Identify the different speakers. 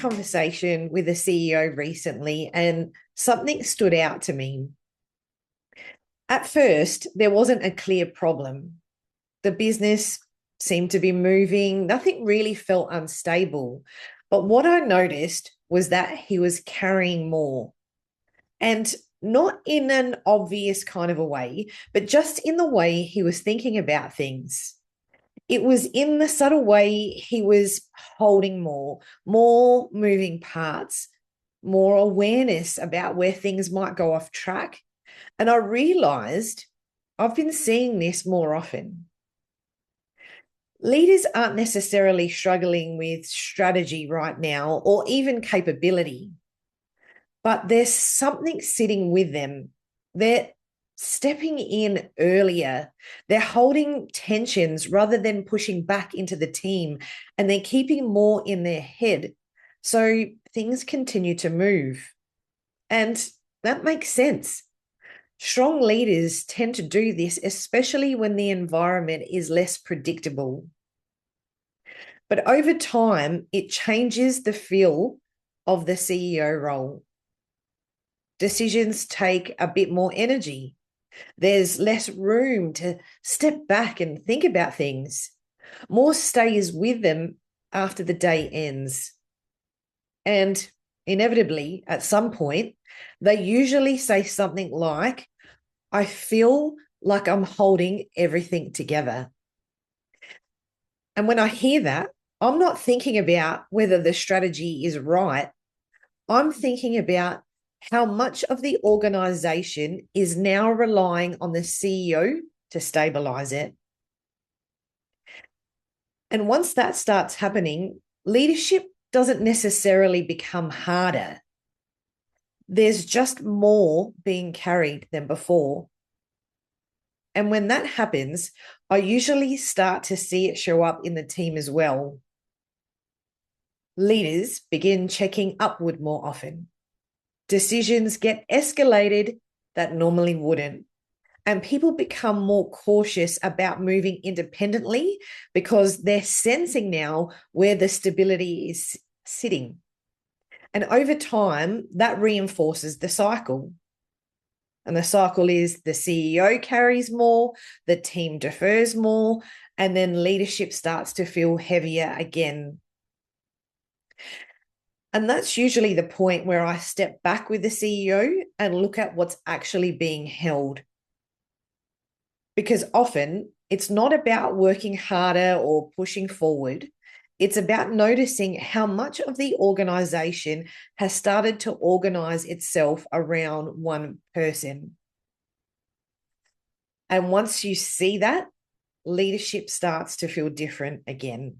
Speaker 1: conversation with a CEO recently, and something stood out to me. At first, there wasn't a clear problem. The business seemed to be moving, nothing really felt unstable. But what I noticed was that he was carrying more, and not in an obvious kind of a way, but just in the way he was thinking about things. It was in the subtle way he was holding more moving parts, more awareness about where things might go off track. And I realized I've been seeing this more often. Leaders aren't necessarily struggling with strategy right now or even capability, but there's something sitting with them. They're stepping in earlier. They're holding tensions rather than pushing back into the team, and they're keeping more in their head. So things continue to move. And that makes sense. Strong leaders tend to do this, especially when the environment is less predictable. But over time, it changes the feel of the CEO role. Decisions take a bit more energy. There's less room to step back and think about things. More stays with them after the day ends. And inevitably, at some point, they usually say something like, I feel like I'm holding everything together. And when I hear that, I'm not thinking about whether the strategy is right. I'm thinking about how much of the organization is now relying on the CEO to stabilize it. And once that starts happening, leadership doesn't necessarily become harder. There's just more being carried than before. And when that happens, I usually start to see it show up in the team as well. Leaders begin checking upward more often. Decisions get escalated that normally wouldn't. And people become more cautious about moving independently because they're sensing now where the stability is sitting. And over time, that reinforces the cycle. And the cycle is the CEO carries more, the team defers more, and then leadership starts to feel heavier again. And that's usually the point where I step back with the CEO and look at what's actually being held. Because often it's not about working harder or pushing forward. It's about noticing how much of the organization has started to organize itself around one person. And once you see that, leadership starts to feel different again.